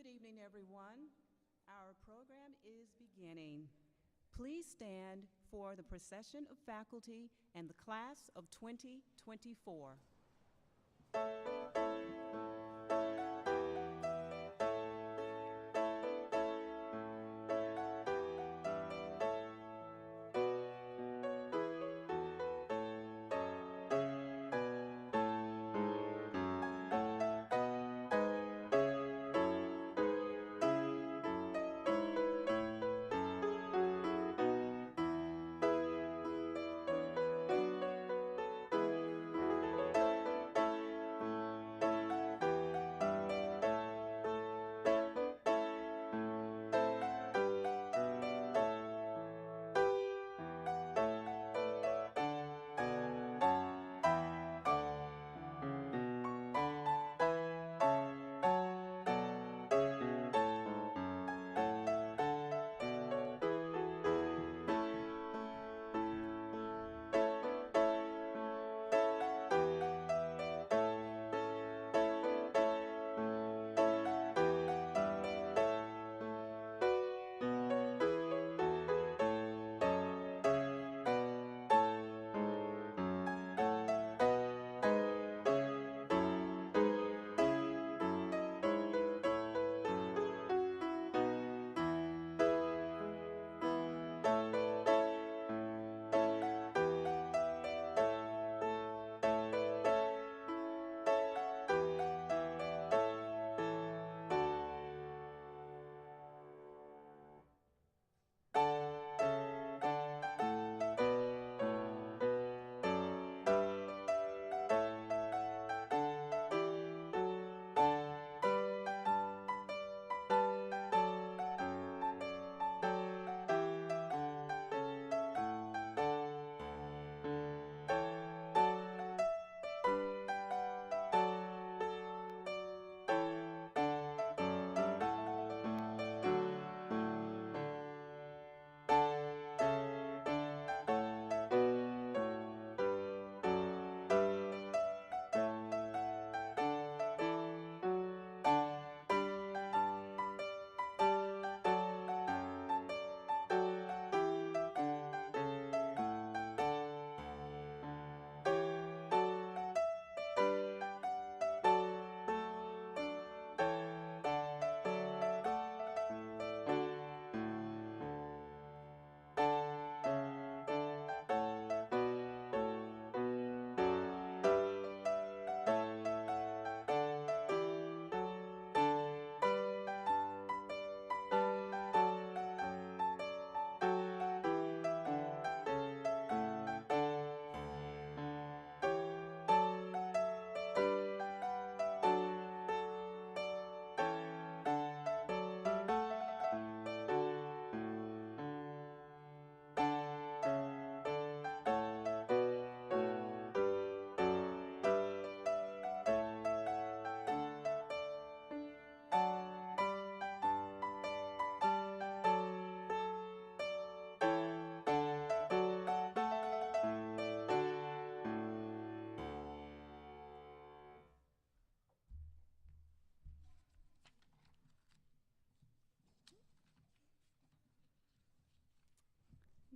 Good evening, everyone. Our program is beginning. Please stand for the procession of faculty and the class of 2024.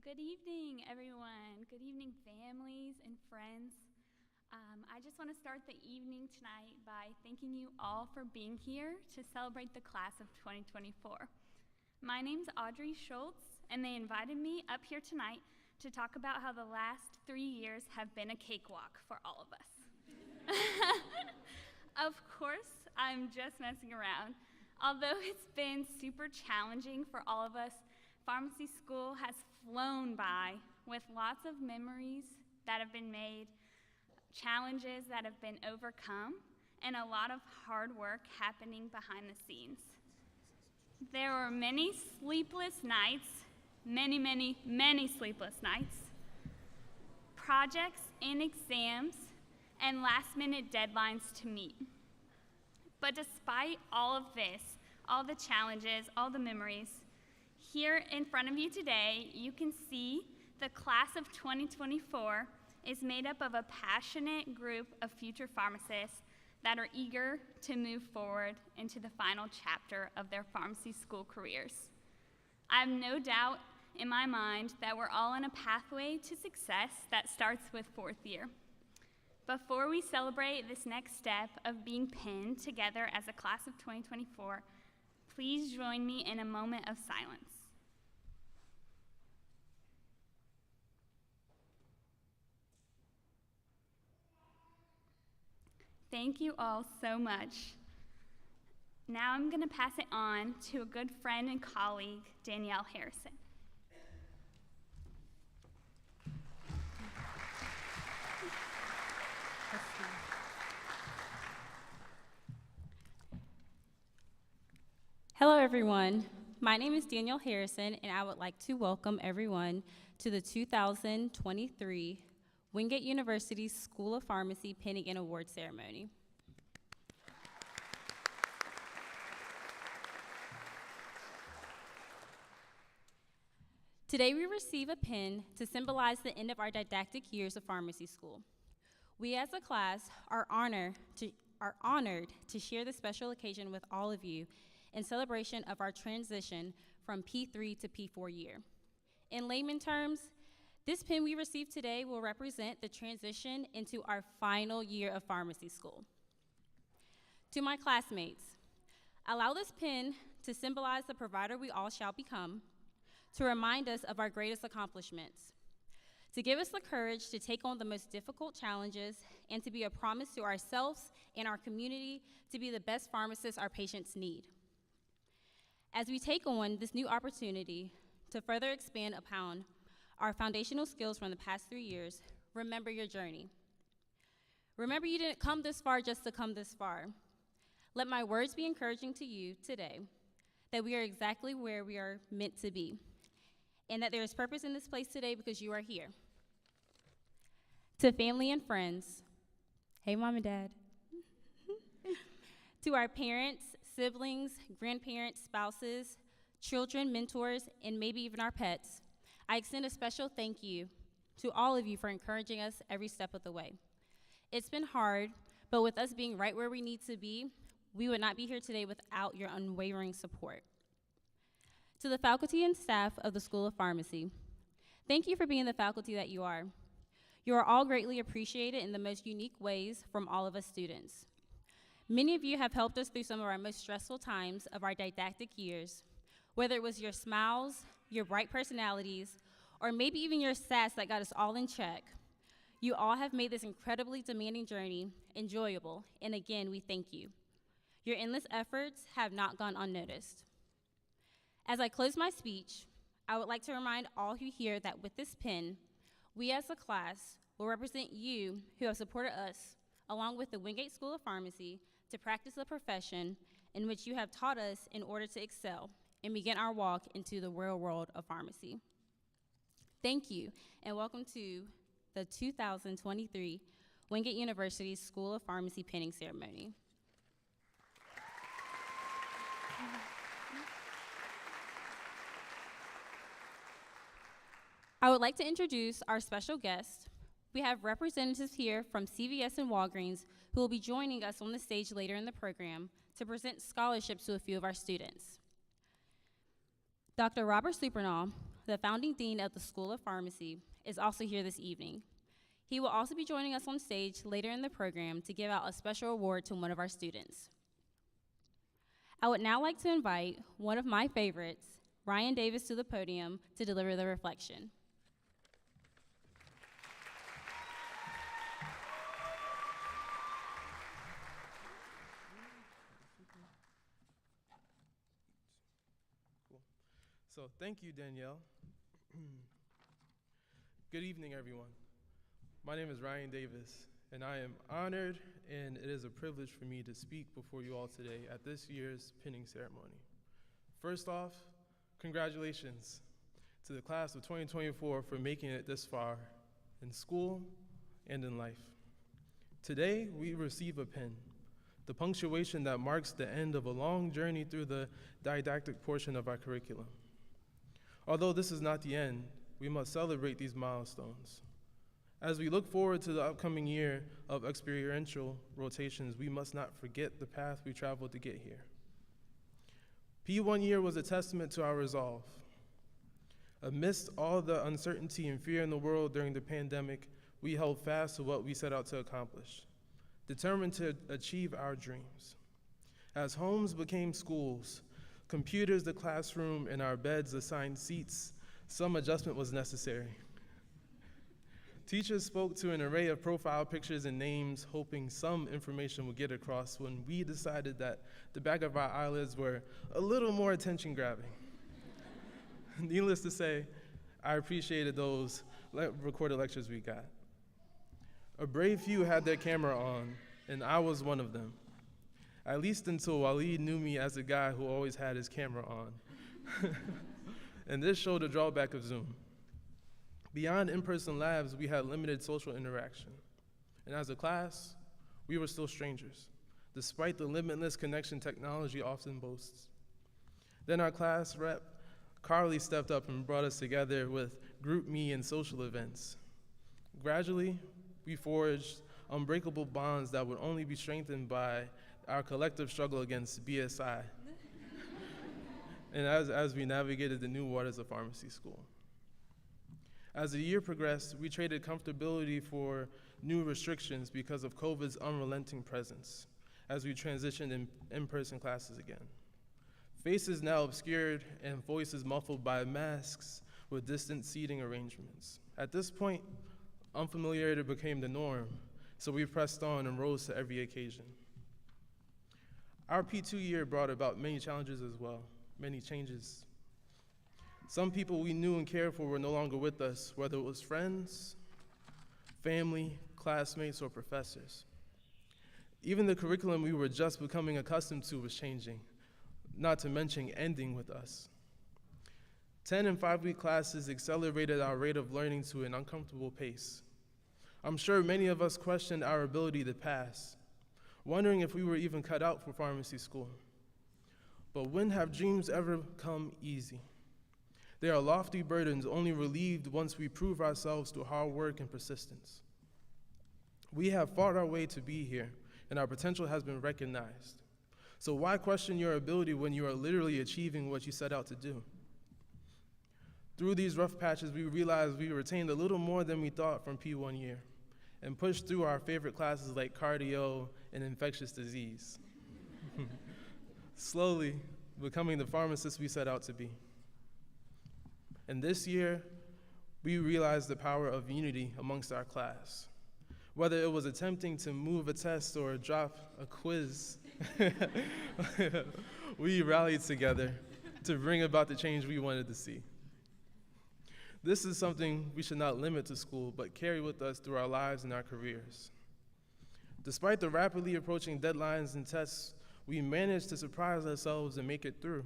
Good evening, everyone. Good evening, families and friends. I just want to start the evening tonight by thanking you all for being here to celebrate the class of 2024. My name's Audrey Schultz, and they invited me up here tonight to talk about how the last 3 years have been a cakewalk for all of us. Of course, I'm just messing around. Although it's been super challenging for all of us, pharmacy school has flown by with lots of memories that have been made, challenges that have been overcome, and a lot of hard work happening behind the scenes. There were many sleepless nights, many sleepless nights, projects and exams, and last-minute deadlines to meet. But despite all of this, all the challenges, all the memories, here in front of you today, you can see the class of 2024 is made up of a passionate group of future pharmacists that are eager to move forward into the final chapter of their pharmacy school careers. I have no doubt in my mind that we're all on a pathway to success that starts with fourth year. Before we celebrate this next step of being pinned together as a class of 2024, please join me in a moment of silence. Thank you all so much. Now I'm going to pass it on to a good friend and colleague, Danielle Harrison. Hello, everyone. My name is Danielle Harrison, and I would like to welcome everyone to the 2023 Wingate University School of Pharmacy Pinning and Award Ceremony. Today, we receive a pin to symbolize the end of our didactic years of pharmacy school. We as a class are honored to share this special occasion with all of you in celebration of our transition from P3 to P4 year. In layman terms, this pin we receive today will represent the transition into our final year of pharmacy school. To my classmates, allow this pin to symbolize the provider we all shall become, to remind us of our greatest accomplishments, to give us the courage to take on the most difficult challenges, and to be a promise to ourselves and our community to be the best pharmacists our patients need. As we take on this new opportunity to further expand upon our foundational skills from the past 3 years, remember your journey. Remember you didn't come this far just to come this far. Let my words be encouraging to you today that we are exactly where we are meant to be, and that there is purpose in this place today because you are here. To family and friends, hey, Mom and Dad. To our parents, siblings, grandparents, spouses, children, mentors, and maybe even our pets, I extend a special thank you to all of you for encouraging us every step of the way. It's been hard, but with us being right where we need to be, we would not be here today without your unwavering support. To the faculty and staff of the School of Pharmacy, thank you for being the faculty that you are. You are all greatly appreciated in the most unique ways from all of us students. Many of you have helped us through some of our most stressful times of our didactic years, whether it was your smiles, your bright personalities, or maybe even your sass that got us all in check. You all have made this incredibly demanding journey enjoyable, and again, we thank you. Your endless efforts have not gone unnoticed. As I close my speech, I would like to remind all who hear that with this pin, we as a class will represent you who have supported us, along with the Wingate School of Pharmacy, to practice the profession in which you have taught us in order to excel and begin our walk into the real world of pharmacy. Thank you, and welcome to the 2023 Wingate University School of Pharmacy pinning ceremony. I would like to introduce our special guest. We have representatives here from CVS and Walgreens who will be joining us on the stage later in the program to present scholarships to a few of our students. Dr. Robert Supernall, the founding dean of the School of Pharmacy, is also here this evening. He will also be joining us on stage later in the program to give out a special award to one of our students. I would now like to invite one of my favorites, Ryan Davis, to the podium to deliver the reflection. So thank you, Danielle. Good evening, everyone. My name is Ryan Davis, and I am honored, and it is a privilege for me to speak before you all today at this year's pinning ceremony. First off, congratulations to the class of 2024 for making it this far in school and in life. Today, we receive a pin, the punctuation that marks the end of a long journey through the didactic portion of our curriculum. Although this is not the end, we must celebrate these milestones. As we look forward to the upcoming year of experiential rotations, we must not forget the path we traveled to get here. P1 year was a testament to our resolve. Amidst all the uncertainty and fear in the world during the pandemic, we held fast to what we set out to accomplish, determined to achieve our dreams. As homes became schools, computers the classroom, and our beds assigned seats, some adjustment was necessary. Teachers spoke to an array of profile pictures and names, hoping some information would get across when we decided that the back of our eyelids were a little more attention-grabbing. Needless to say, I appreciated those recorded lectures we got. A brave few had their camera on, and I was one of them. At least until Waleed knew me as a guy who always had his camera on. And this showed the drawback of Zoom. Beyond in-person labs, we had limited social interaction. And as a class, we were still strangers, despite the limitless connection technology often boasts. Then our class rep, Carly, stepped up and brought us together with GroupMe and social events. Gradually, we forged unbreakable bonds that would only be strengthened by our collective struggle against BSI, and as we navigated the new waters of pharmacy school. As the year progressed, we traded comfortability for new restrictions because of COVID's unrelenting presence as we transitioned in-person classes again. Faces now obscured and voices muffled by masks with distant seating arrangements. At this point, unfamiliarity became the norm, so we pressed on and rose to every occasion. Our P2 year brought about many challenges as well, many changes. Some people we knew and cared for were no longer with us, whether it was friends, family, classmates, or professors. Even the curriculum we were just becoming accustomed to was changing, not to mention ending with us. 10 and 5-week classes accelerated our rate of learning to an uncomfortable pace. I'm sure many of us questioned our ability to pass, wondering if we were even cut out for pharmacy school. But when have dreams ever come easy? They are lofty burdens only relieved once we prove ourselves through hard work and persistence. We have fought our way to be here, and our potential has been recognized. So why question your ability when you are literally achieving what you set out to do? Through these rough patches, we realized we retained a little more than we thought from P1 year and pushed through our favorite classes like cardio and infectious disease, slowly becoming the pharmacists we set out to be. And this year, we realized the power of unity amongst our class. Whether it was attempting to move a test or drop a quiz, we rallied together to bring about the change we wanted to see. This is something we should not limit to school, but carry with us through our lives and our careers. Despite the rapidly approaching deadlines and tests, we managed to surprise ourselves and make it through.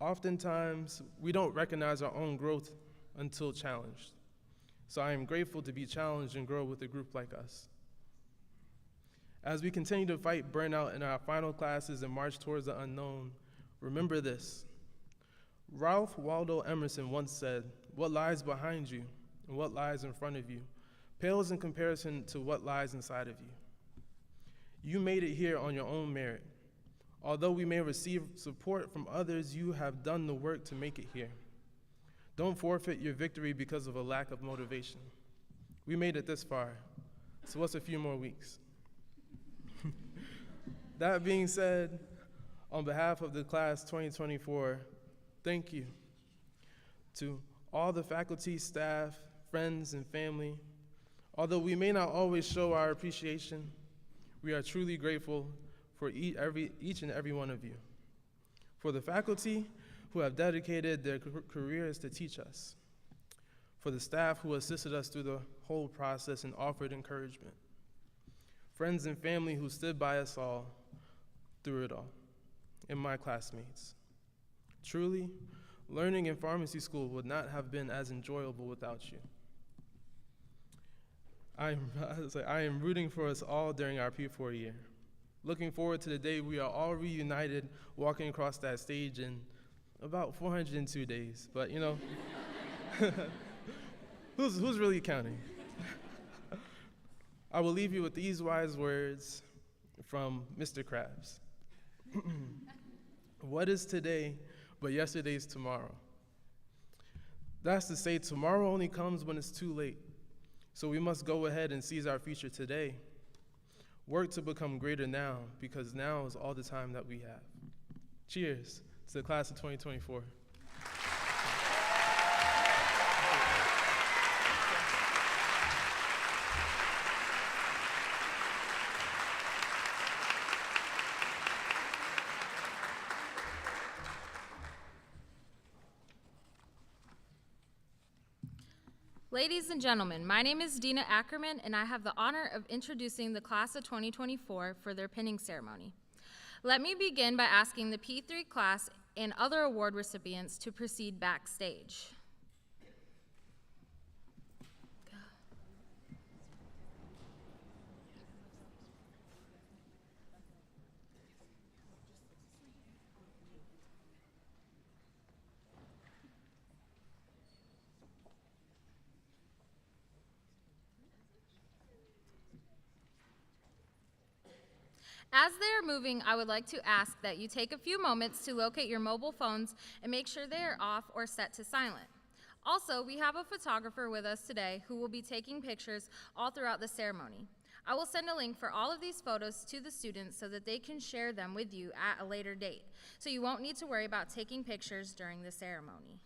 Oftentimes, we don't recognize our own growth until challenged. So I am grateful to be challenged and grow with a group like us. As we continue to fight burnout in our final classes and march towards the unknown, remember this. Ralph Waldo Emerson once said, "What lies behind you and what lies in front of you pales in comparison to what lies inside of you." You made it here on your own merit. Although we may receive support from others, you have done the work to make it here. Don't forfeit your victory because of a lack of motivation. We made it this far, so what's a few more weeks? That being said, on behalf of the class 2024, thank you to all the faculty, staff, friends, and family. Although we may not always show our appreciation, we are truly grateful for each and every one of you. For the faculty who have dedicated their careers to teach us. For the staff who assisted us through the whole process and offered encouragement. Friends and family who stood by us all through it all. And my classmates. Truly, learning in pharmacy school would not have been as enjoyable without you. I am rooting for us all during our P4 year. Looking forward to the day we are all reunited, walking across that stage in about 402 days. But you know, who's really counting? I will leave you with these wise words from Mr. Krabs. What is today but yesterday's tomorrow? That's to say, tomorrow only comes when it's too late. So we must go ahead and seize our future today. Work to become greater now, because now is all the time that we have. Cheers to the class of 2024. Ladies and gentlemen, my name is Dina Ackerman, and I have the honor of introducing the class of 2024 for their pinning ceremony. Let me begin by asking the P3 class and other award recipients to proceed backstage. As they are moving, I would like to ask that you take a few moments to locate your mobile phones and make sure they are off or set to silent. Also, we have a photographer with us today who will be taking pictures all throughout the ceremony. I will send a link for all of these photos to the students so that they can share them with you at a later date, so you won't need to worry about taking pictures during the ceremony.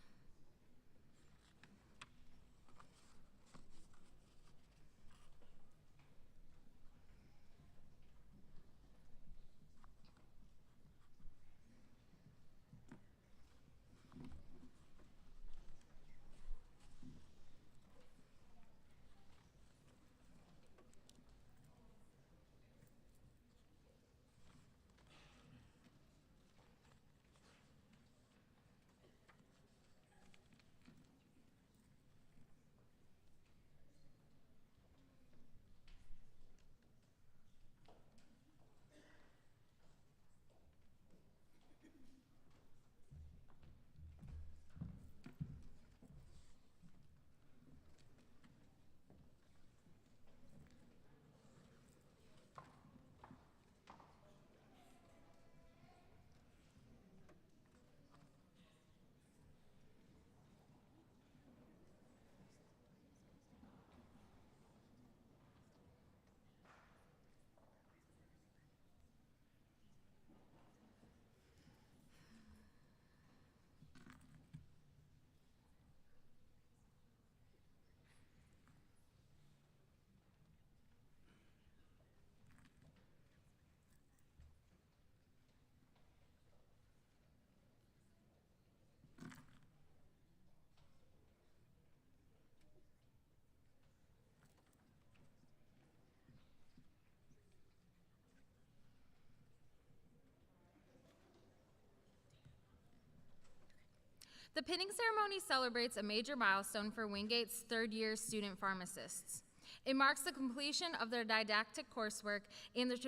The pinning ceremony celebrates a major milestone for Wingate's third-year student pharmacists. It marks the completion of their didactic coursework and the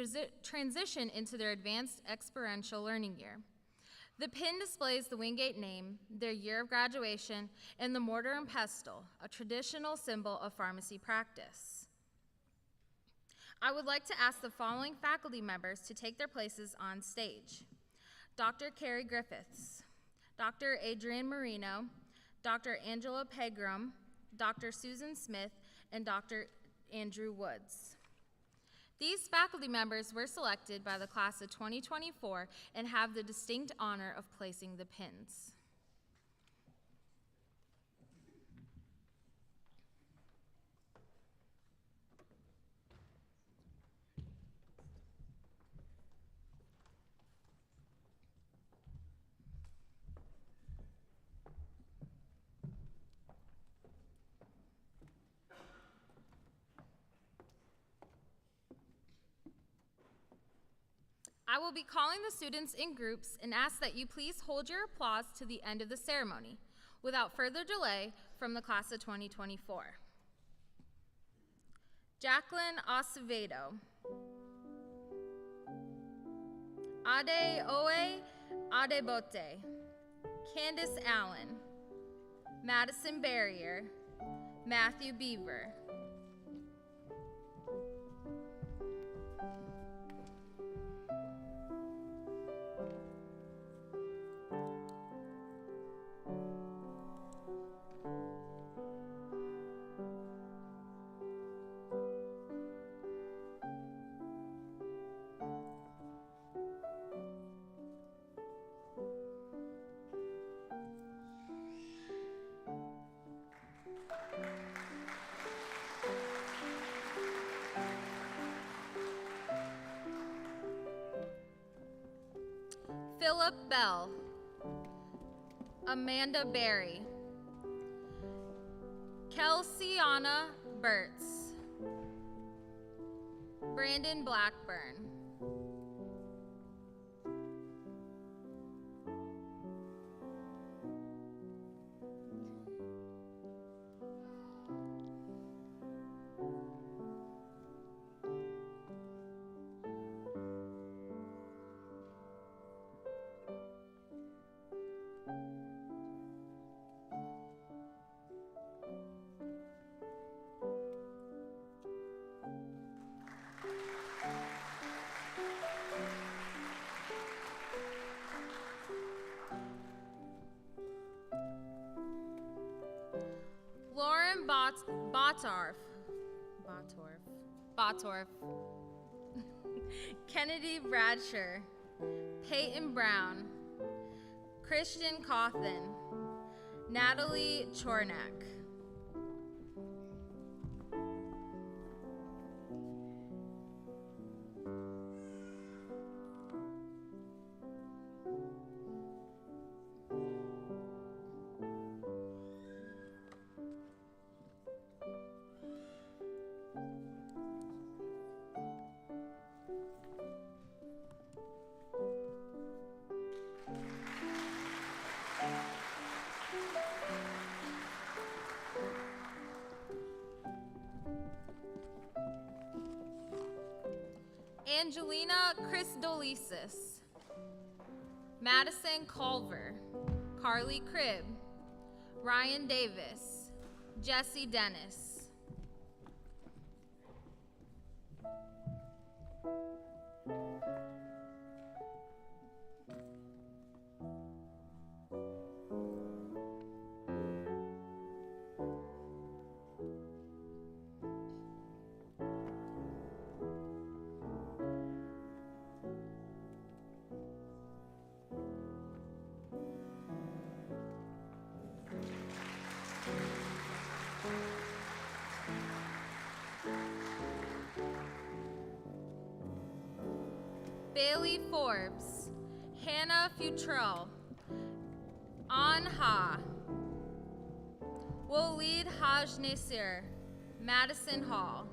transition into their advanced experiential learning year. The pin displays the Wingate name, their year of graduation, and the mortar and pestle, a traditional symbol of pharmacy practice. I would like to ask the following faculty members to take their places on stage. Dr. Carrie Griffiths, Dr. Adrienne Marino, Dr. Angela Pegram, Dr. Susan Smith, and Dr. Andrew Woods. These faculty members were selected by the class of 2024 and have the distinct honor of placing the pins. I will be calling the students in groups and ask that you please hold your applause to the end of the ceremony. Without further delay, from the class of 2024. Jacqueline Acevedo. Ade Oe Adebote. Candace Allen. Madison Barrier. Matthew Beaver. Philip Bell, Amanda Berry, Kelsiana Burtz, Brandon Blackburn, Lauren Botorf, Kennedy Bradsher, Peyton Brown, Christian Cawthon, Natalie Chornak. Angelina Christolisis, Madison Culver, Carly Cribb, Ryan Davis, Jesse Dennis. Bailey Forbes, Hannah Futrell, An Ha, Walid Haj Nasir, Madison Hall.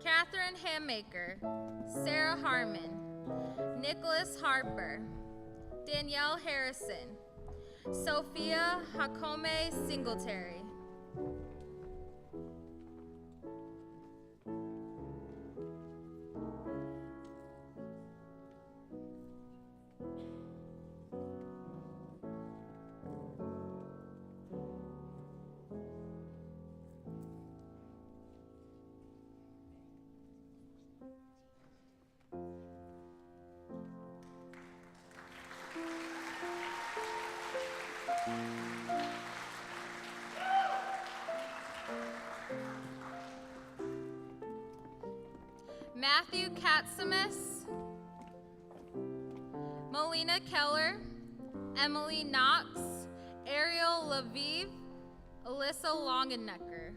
Catherine Hammaker, Sarah Harmon, Nicholas Harper, Danielle Harrison, Sophia Hakome Singletary. Matthew Katsimis, Melina Keller, Emily Knox, Ariel Lviv, Alyssa Longenecker.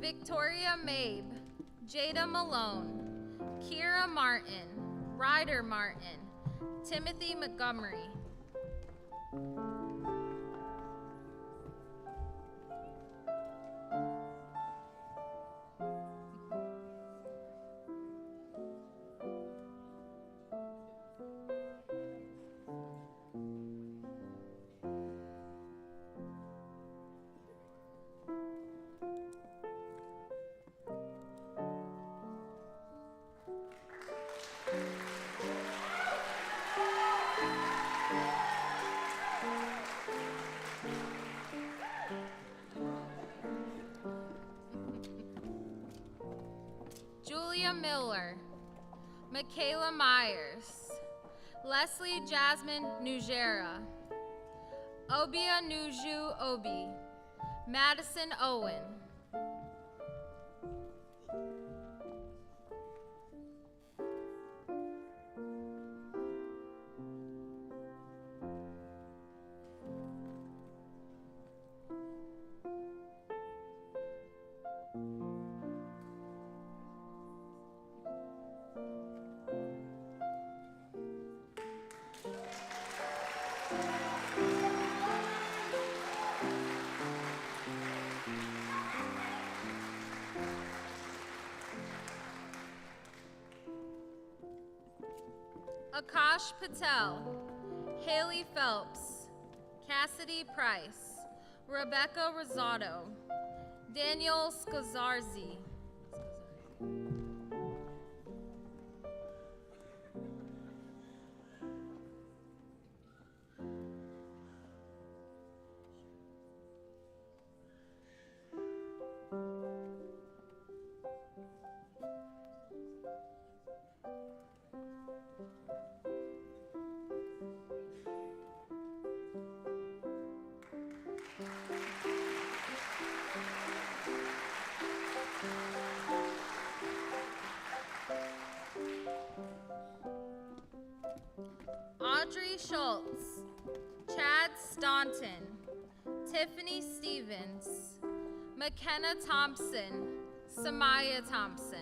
Victoria Mabe, Jada Malone, Kira Martin, Ryder Martin, Timothy Montgomery. Miller, Michaela Myers, Leslie Jasmine Nugera, Obia Nuju Obi, Madison Owen. Akash Patel, Haley Phelps, Cassidy Price, Rebecca Rosado, Daniel Scozarzi. Audrey Schultz, Chad Staunton, Tiffany Stevens, McKenna Thompson, Samaya Thompson.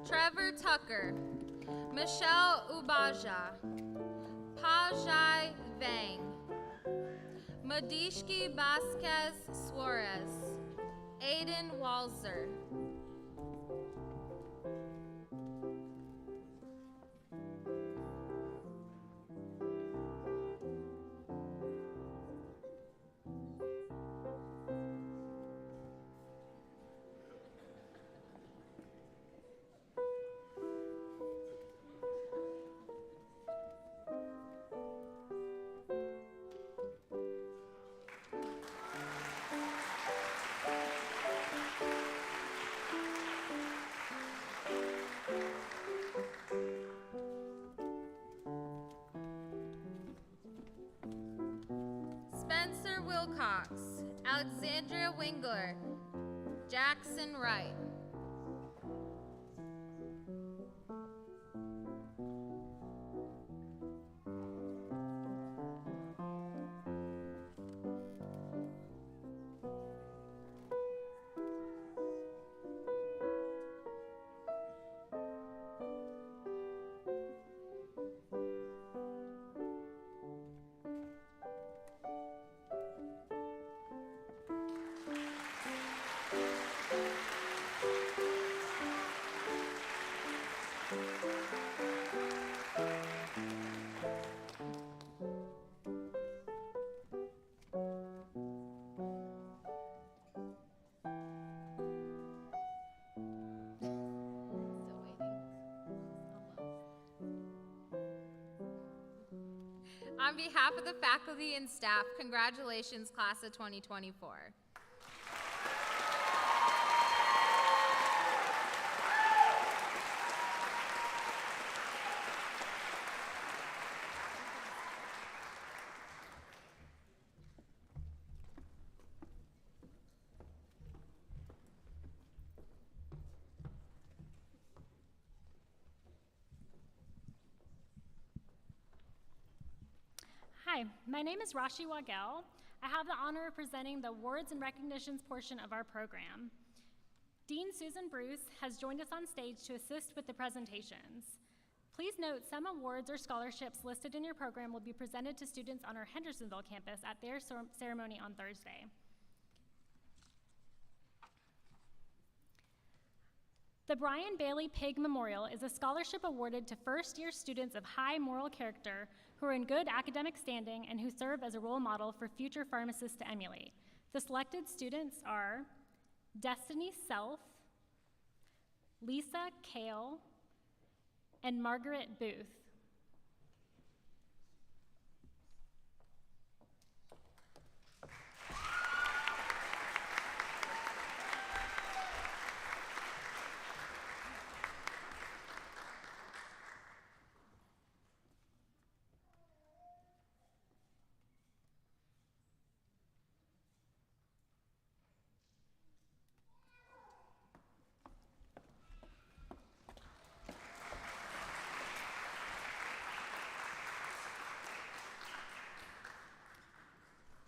Trevor Tucker, Michelle Ubaja, Pajai Vang, Madishki Vasquez Suarez, Aiden Walzer. Spencer Wilcox, Alexandria Wingler, Jackson Wright. On behalf of the faculty and staff, congratulations, class of 2024. Hi, my name is Rashi Wagel. I have the honor of presenting the awards and recognitions portion of our program. Dean Susan Bruce has joined us on stage to assist with the presentations. Please note some awards or scholarships listed in your program will be presented to students on our Hendersonville campus at their ceremony on Thursday. The Brian Bailey Pig Memorial is a scholarship awarded to first-year students of high moral character who are in good academic standing and who serve as a role model for future pharmacists to emulate. The selected students are Destiny Self, Lisa Kale, and Margaret Booth.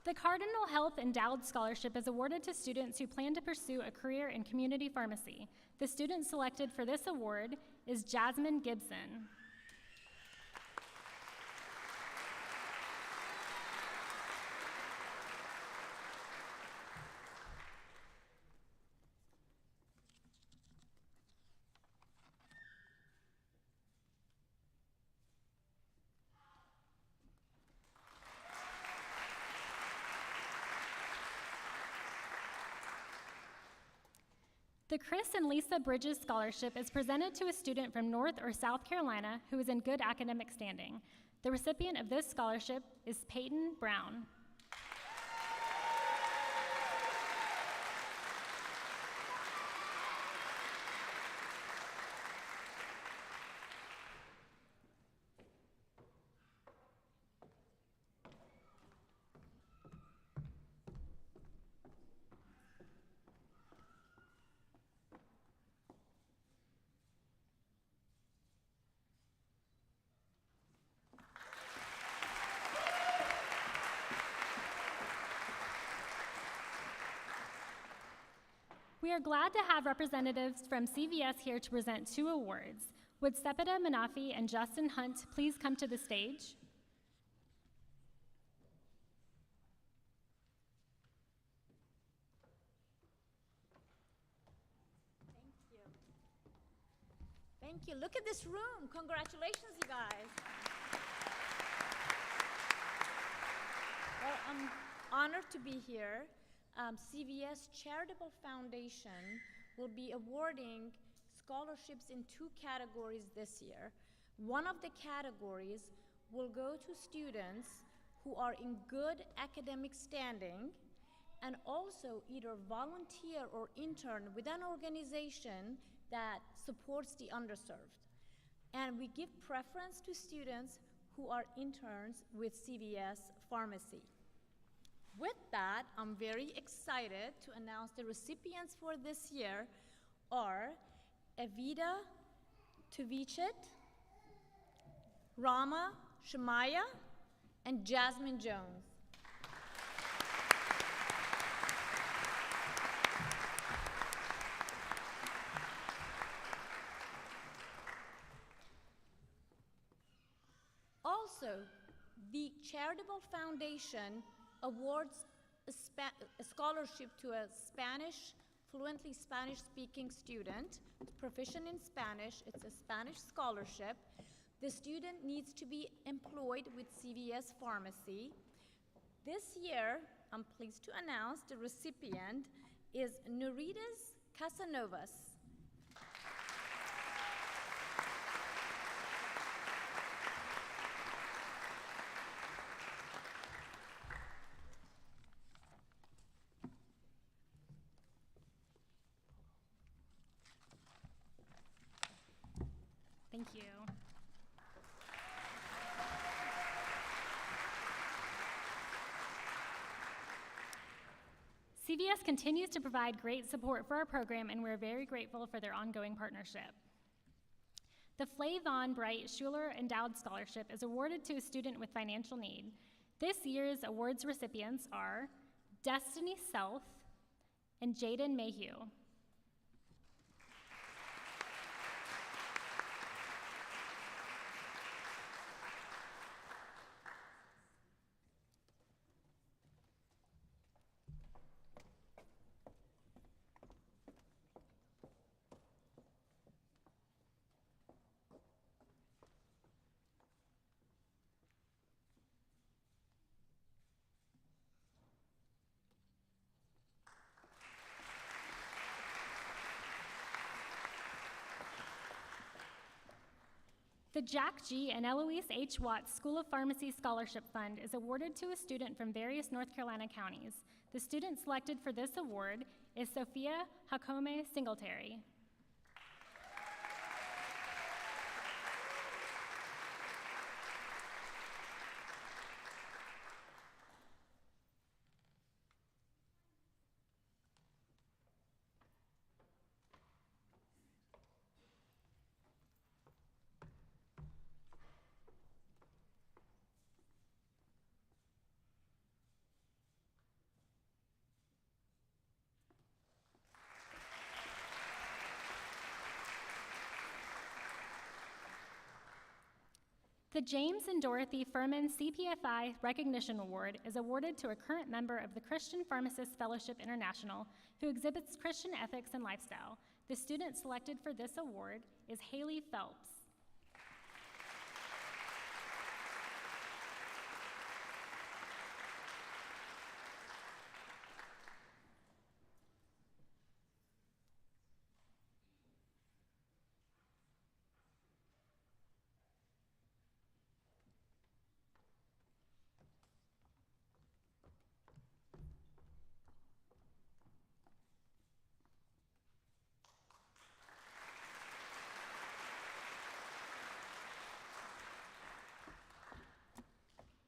The Cardinal Health Endowed Scholarship is awarded to students who plan to pursue a career in community pharmacy. The student selected for this award is Jasmine Gibson. The Chris and Lisa Bridges Scholarship is presented to a student from North or South Carolina who is in good academic standing. The recipient of this scholarship is Peyton Brown. We are glad to have representatives from CVS here to present 2 awards. Would Sepida Manafi and Justin Hunt please come to the stage? Thank you. Look at this room. Congratulations, you guys. Well, I'm honored to be here. CVS Charitable Foundation will be awarding scholarships in 2 categories this year. One of the categories will go to students who are in good academic standing and also either volunteer or intern with an organization that supports the underserved. And we give preference to students who are interns with CVS Pharmacy. With that, I'm very excited to announce the recipients for this year are Evita Tuvicit, Rama Shamaya, and Jasmine Jones. Also, the Charitable Foundation awards a scholarship to a fluently Spanish-speaking student, proficient in Spanish. It's a Spanish scholarship. The student needs to be employed with CVS Pharmacy. This year, I'm pleased to announce the recipient is Nuridas Casanovas. Thank you. CVS continues to provide great support for our program, and we're very grateful for their ongoing partnership. The Flavon Bright Schuler Endowed Scholarship is awarded to a student with financial need. This year's awards recipients are Destiny Self and Jaden Mayhew. The Jack G. and Eloise H. Watts School of Pharmacy Scholarship Fund is awarded to a student from various North Carolina counties. The student selected for this award is Sophia Hakome Singletary. The James and Dorothy Furman CPFI Recognition Award is awarded to a current member of the Christian Pharmacists Fellowship International who exhibits Christian ethics and lifestyle. The student selected for this award is Haley Phelps.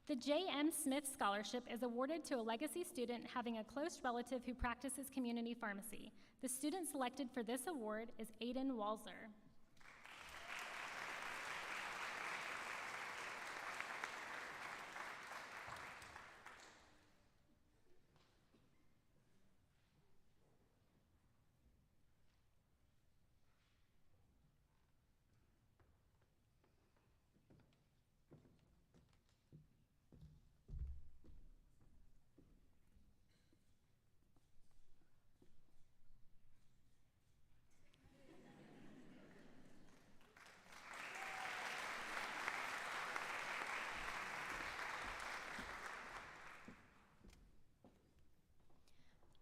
The J.M. Smith Scholarship is awarded to a legacy student having a close relative who practices community pharmacy. The student selected for this award is Aiden Walzer.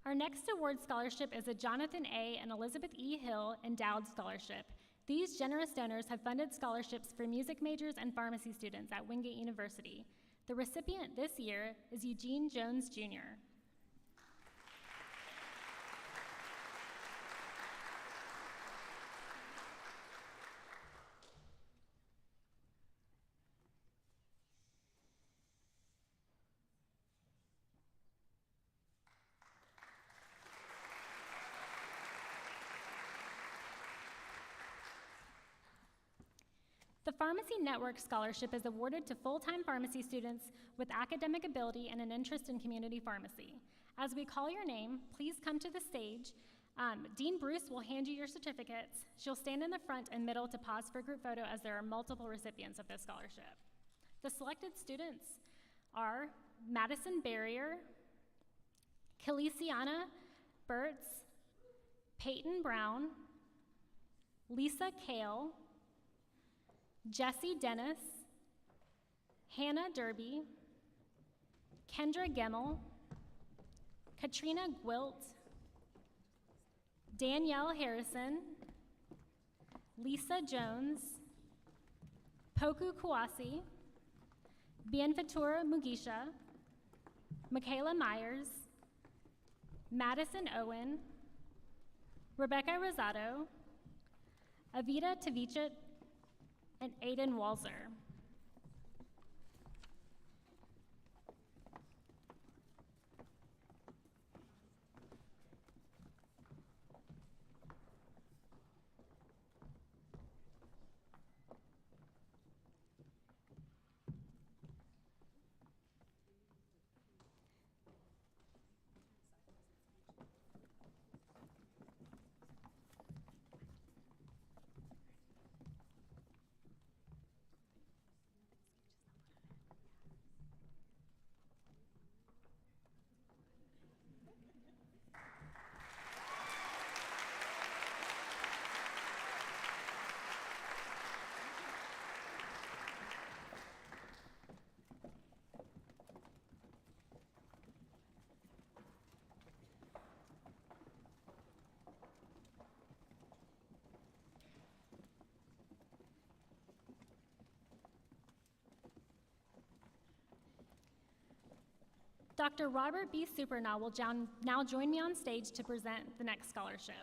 Our next award scholarship is a Jonathan A. and Elizabeth E. Hill Endowed Scholarship. These generous donors have funded scholarships for music majors and pharmacy students at Wingate University. The recipient this year is Eugene Jones, Jr. The Pharmacy Network Scholarship is awarded to full-time pharmacy students with academic ability and an interest in community pharmacy. As we call your name, please come to the stage. Dean Bruce will hand you your certificates. She'll stand in the front and middle to pause for group photo as there are multiple recipients of this scholarship. The selected students are Madison Barrier, Kelisiana Burtz, Peyton Brown, Lisa Kale, Jesse Dennis, Hannah Derby, Kendra Gemmel, Katrina Gwilt, Danielle Harrison, Lisa Jones, Poku Kawasi, Bienventura Mugisha, Michaela Myers, Madison Owen, Rebecca Rosado, Avita Tavichet, and Aiden Walzer. Dr. Robert B. Supernaw will now join me on stage to present the next scholarship.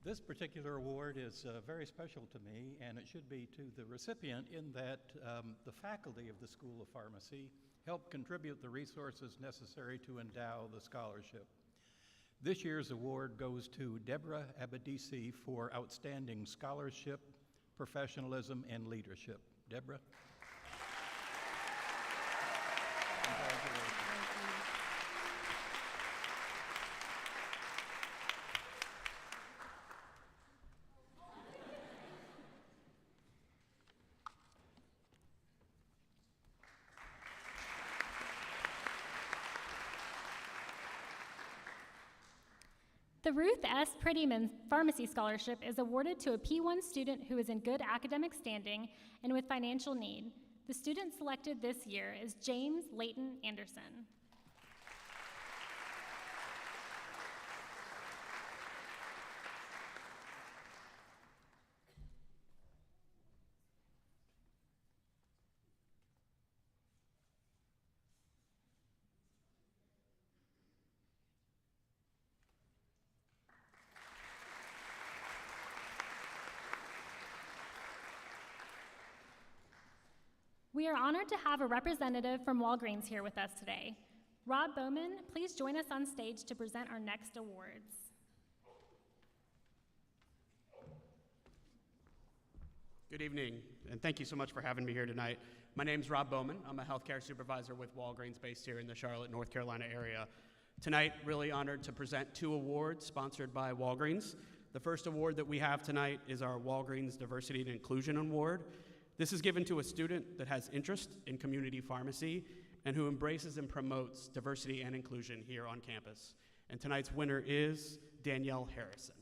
This particular award is very special to me, and it should be to the recipient in that the faculty of the School of Pharmacy helped contribute the resources necessary to endow the scholarship. This year's award goes to Deborah Abadisi for outstanding scholarship, professionalism, and leadership. Deborah? Congratulations. The Ruth S. Prettyman Pharmacy Scholarship is awarded to a P1 student who is in good academic standing and with financial need. The student selected this year is James Layton Anderson. We are honored to have a representative from Walgreens here with us today. Rob Bowman, please join us on stage to present our next awards. Good evening, and thank you so much for having me here tonight. My name's Rob Bowman. I'm a healthcare supervisor with Walgreens based here in the Charlotte, North Carolina area. Tonight, really honored to present 2 awards sponsored by Walgreens. The first award that we have tonight is our Walgreens Diversity and Inclusion Award. This is given to a student that has interest in community pharmacy and who embraces and promotes diversity and inclusion here on campus. And tonight's winner is Danielle Harrison.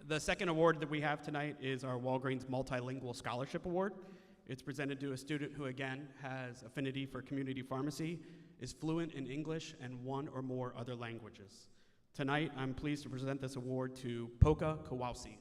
The second award that we have tonight is our Walgreens Multilingual Scholarship Award. It's presented to a student who, again, has affinity for community pharmacy, is fluent in English and 1 or more other languages. Tonight, I'm pleased to present this award to Poka Kowalski.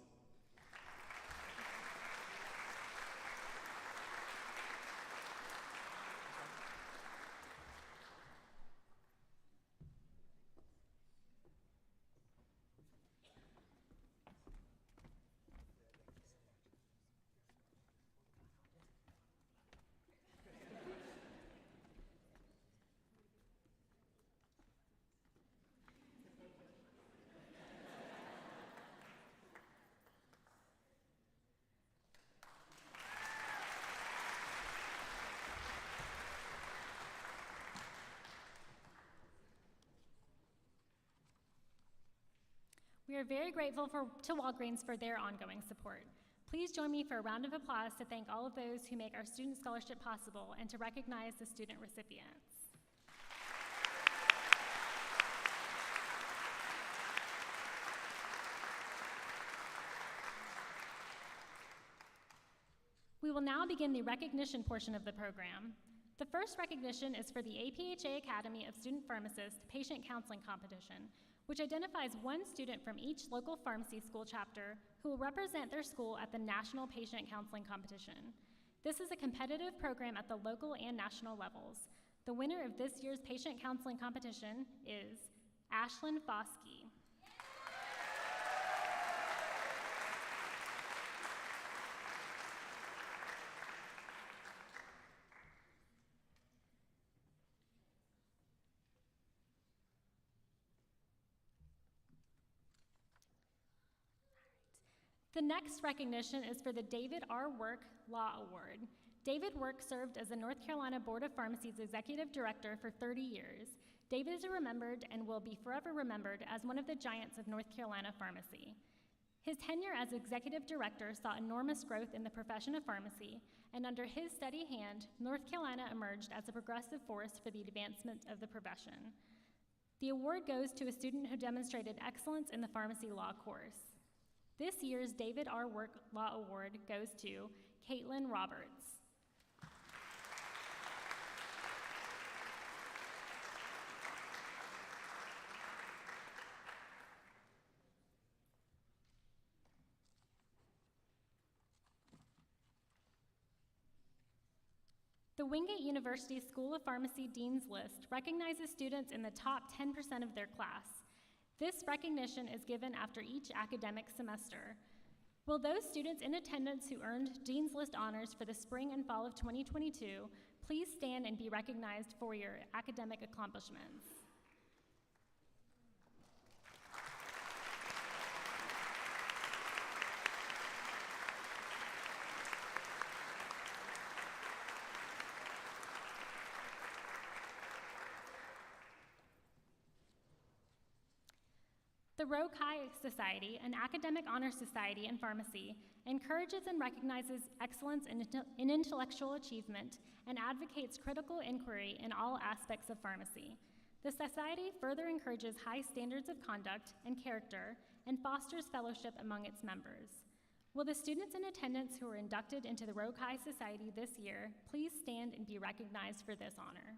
We are very grateful to Walgreens for their ongoing support. Please join me for a round of applause to thank all of those who make our student scholarship possible and to recognize the student recipients. We will now begin the recognition portion of the program. The first recognition is for the APHA Academy of Student Pharmacists Patient Counseling Competition, which identifies 1 student from each local pharmacy school chapter who will represent their school at the National Patient Counseling Competition. This is a competitive program at the local and national levels. The winner of this year's patient counseling competition is Ashlyn Foskey. The next recognition is for the David R. Work Law Award. David Work served as the North Carolina Board of Pharmacy's Executive Director for 30 years. David is remembered and will be forever remembered as one of the giants of North Carolina pharmacy. His tenure as Executive Director saw enormous growth in the profession of pharmacy, and under his steady hand, North Carolina emerged as a progressive force for the advancement of the profession. The award goes to a student who demonstrated excellence in the pharmacy law course. This year's David R. Work Law Award goes to Caitlin Roberts. The Wingate University School of Pharmacy Dean's List recognizes students in the top 10% of their class. This recognition is given after each academic semester. Will those students in attendance who earned Dean's List honors for the spring and fall of 2022 please stand and be recognized for your academic accomplishments? The Rho Chi Society, an academic honor society in pharmacy, encourages and recognizes excellence in intellectual achievement and advocates critical inquiry in all aspects of pharmacy. The society further encourages high standards of conduct and character and fosters fellowship among its members. Will the students in attendance who are inducted into the Rho Chi Society this year please stand and be recognized for this honor?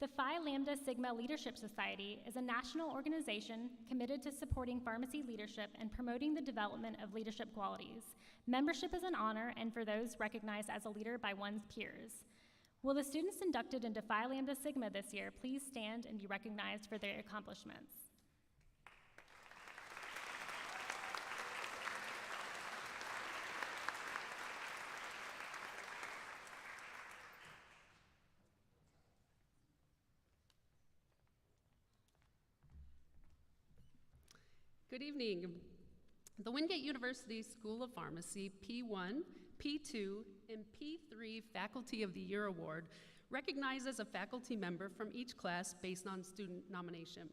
The Phi Lambda Sigma Leadership Society is a national organization committed to supporting pharmacy leadership and promoting the development of leadership qualities. Membership is an honor and for those recognized as a leader by one's peers. Will the students inducted into Phi Lambda Sigma this year please stand and be recognized for their accomplishments? Good evening. The Wingate University School of Pharmacy P1, P2, and P3 Faculty of the Year Award recognizes a faculty member from each class based on student nomination.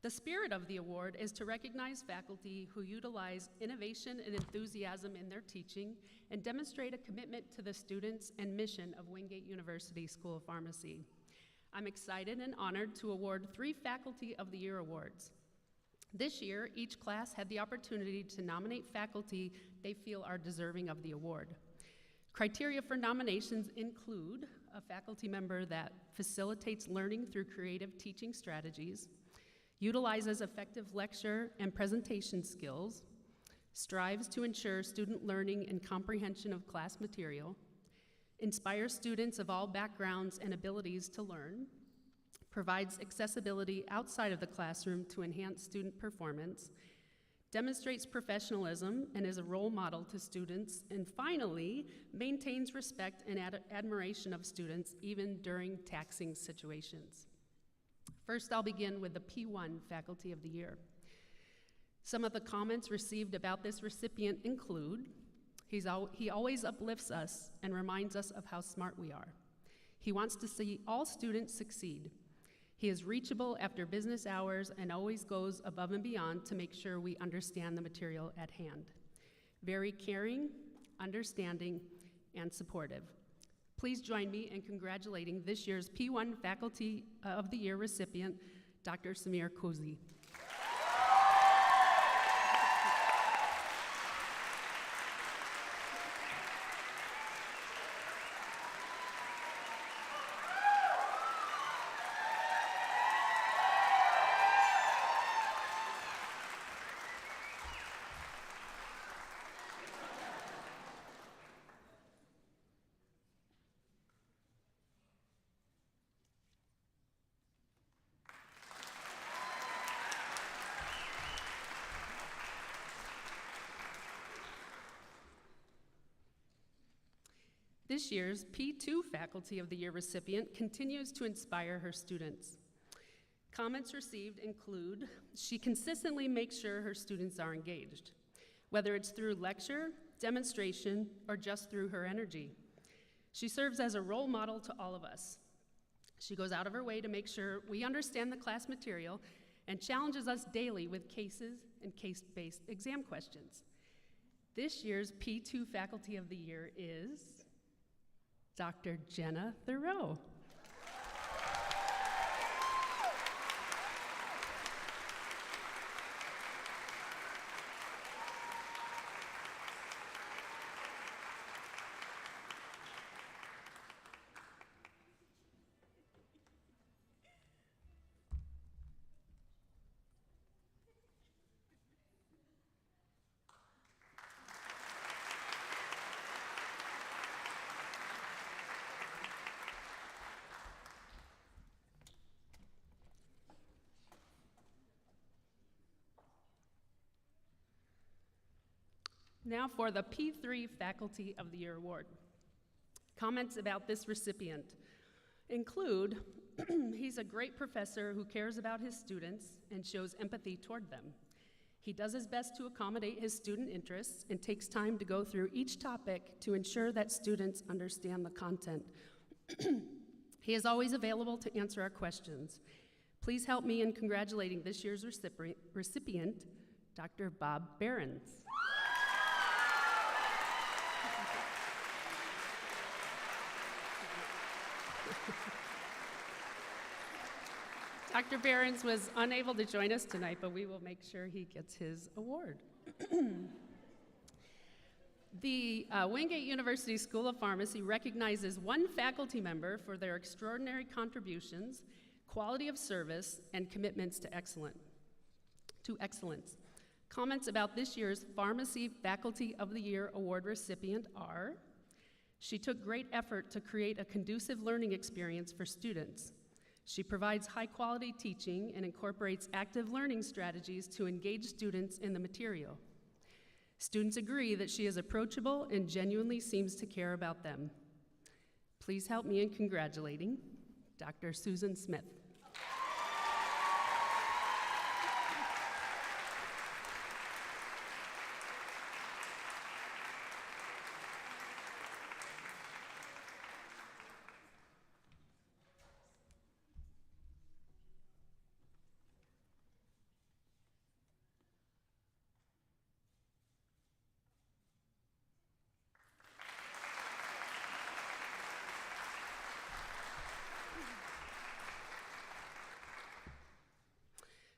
The spirit of the award is to recognize faculty who utilize innovation and enthusiasm in their teaching and demonstrate a commitment to the students and mission of Wingate University School of Pharmacy. I'm excited and honored to award 3 Faculty of the Year awards. This year, each class had the opportunity to nominate faculty they feel are deserving of the award. Criteria for nominations include a faculty member that facilitates learning through creative teaching strategies, utilizes effective lecture and presentation skills, strives to ensure student learning and comprehension of class material, inspires students of all backgrounds and abilities to learn, provides accessibility outside of the classroom to enhance student performance, demonstrates professionalism and is a role model to students, and finally, maintains respect and admiration of students even during taxing situations. First, I'll begin with the P1 Faculty of the Year. Some of the comments received about this recipient include, he always uplifts us and reminds us of how smart we are. He wants to see all students succeed. He is reachable after business hours and always goes above and beyond to make sure we understand the material at hand. Very caring, understanding, and supportive. Please join me in congratulating this year's P1 Faculty of the Year recipient, Dr. Samir Kouzi. This year's P2 Faculty of the Year recipient continues to inspire her students. Comments received include, she consistently makes sure her students are engaged, whether it's through lecture, demonstration, or just through her energy. She serves as a role model to all of us. She goes out of her way to make sure we understand the class material and challenges us daily with cases and case-based exam questions. This year's P2 Faculty of the Year is Dr. Jenna Thoreau. Now for the P3 Faculty of the Year Award. Comments about this recipient include, he's a great professor who cares about his students and shows empathy toward them. He does his best to accommodate his student interests and takes time to go through each topic to ensure that students understand the content. He is always available to answer our questions. Please help me in congratulating this year's recipient, Dr. Bob Behrens. Dr. Behrens was unable to join us tonight, but we will make sure he gets his award. The Wingate University School of Pharmacy recognizes one faculty member for their extraordinary contributions, quality of service, and commitments to excellence. Comments about this year's Pharmacy Faculty of the Year Award recipient are, she took great effort to create a conducive learning experience for students. She provides high-quality teaching and incorporates active learning strategies to engage students in the material. Students agree that she is approachable and genuinely seems to care about them. Please help me in congratulating Dr. Susan Smith.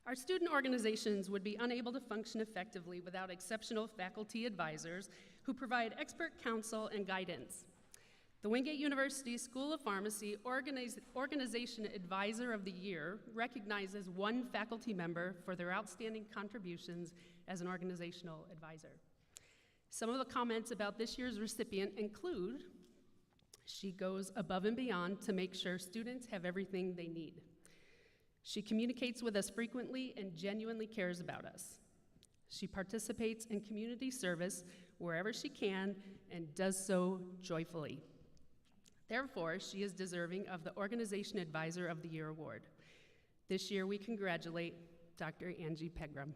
Our student organizations would be unable to function effectively without exceptional faculty advisors who provide expert counsel and guidance. The Wingate University School of Pharmacy Organization Advisor of the Year recognizes one faculty member for their outstanding contributions as an organizational advisor. Some of the comments about this year's recipient include, she goes above and beyond to make sure students have everything they need. She communicates with us frequently and genuinely cares about us. She participates in community service wherever she can and does so joyfully. Therefore, she is deserving of the Organization Advisor of the Year Award. This year, we congratulate Dr. Angie Pegram.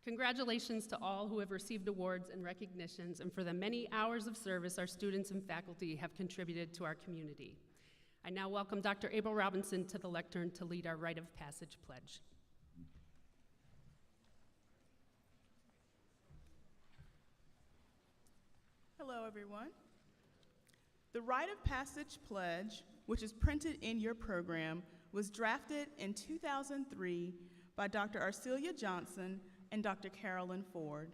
Congratulations to all who have received awards and recognitions and for the many hours of service our students and faculty have contributed to our community. I now welcome Dr. Abel Robinson to the lectern to lead our rite of passage pledge. Hello, everyone. The Rite of Passage Pledge, which is printed in your program, was drafted in 2003 by Dr. Arcelia Johnson, and Dr. Carolyn Ford.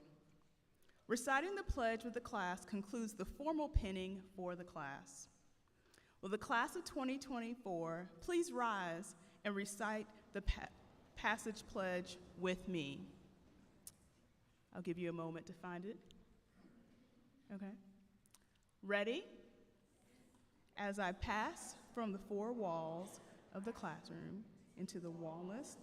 Reciting the pledge with the class concludes the formal pinning for the class. Will the class of 2024 please rise and recite the passage pledge with me? I'll give you a moment to find it. Okay. Ready? As I pass from the four walls of the classroom into the wall-less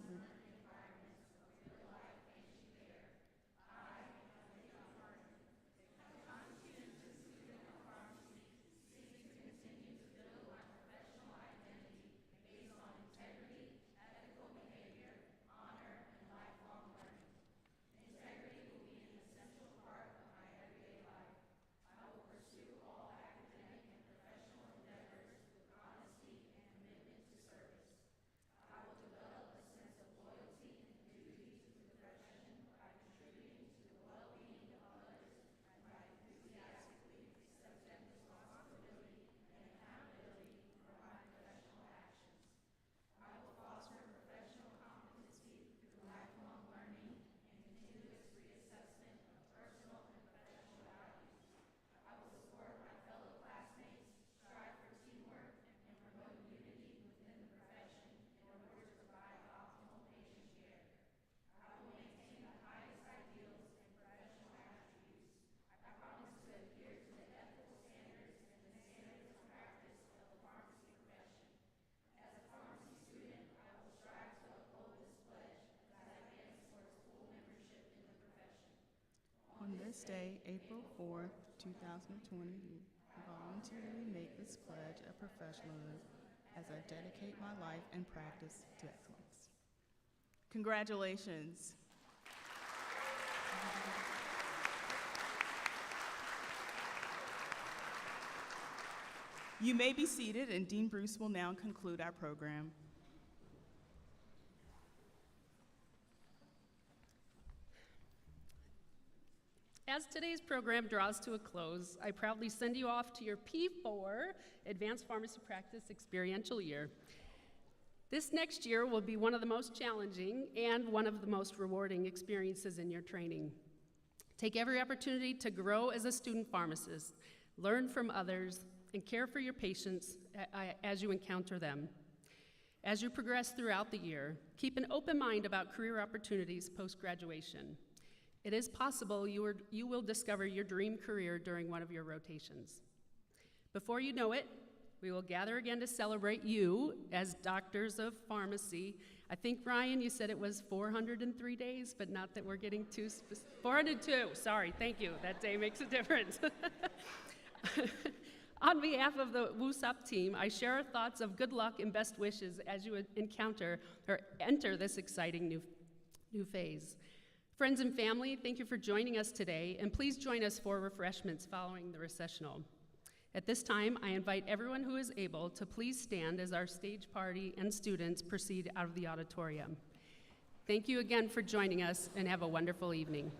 On this day, April 4th, 2020, I voluntarily make this pledge of professionalism as I dedicate my life and practice to excellence. Congratulations. You may be seated, and Dean Bruce will now conclude our program. As today's program draws to a close, I proudly send you off to your P4 Advanced Pharmacy Practice Experiential Year. This next year will be one of the most challenging and one of the most rewarding experiences in your training. Take every opportunity to grow as a student pharmacist, learn from others, and care for your patients as you encounter them. As you progress throughout the year, keep an open mind about career opportunities post-graduation. It is possible you will discover your dream career during one of your rotations. Before you know it, we will gather again to celebrate you as doctors of pharmacy. I think, Ryan, you said it was 403 days, but not that we're getting too specific. 402, sorry, thank you. That day makes a difference. On behalf of the WUSOP team, I share our thoughts of good luck and best wishes as you encounter or enter this exciting new phase. Friends and family, thank you for joining us today, and please join us for refreshments following the recessional. At this time, I invite everyone who is able to please stand as our stage party and students proceed out of the auditorium. Thank you again for joining us, and have a wonderful evening.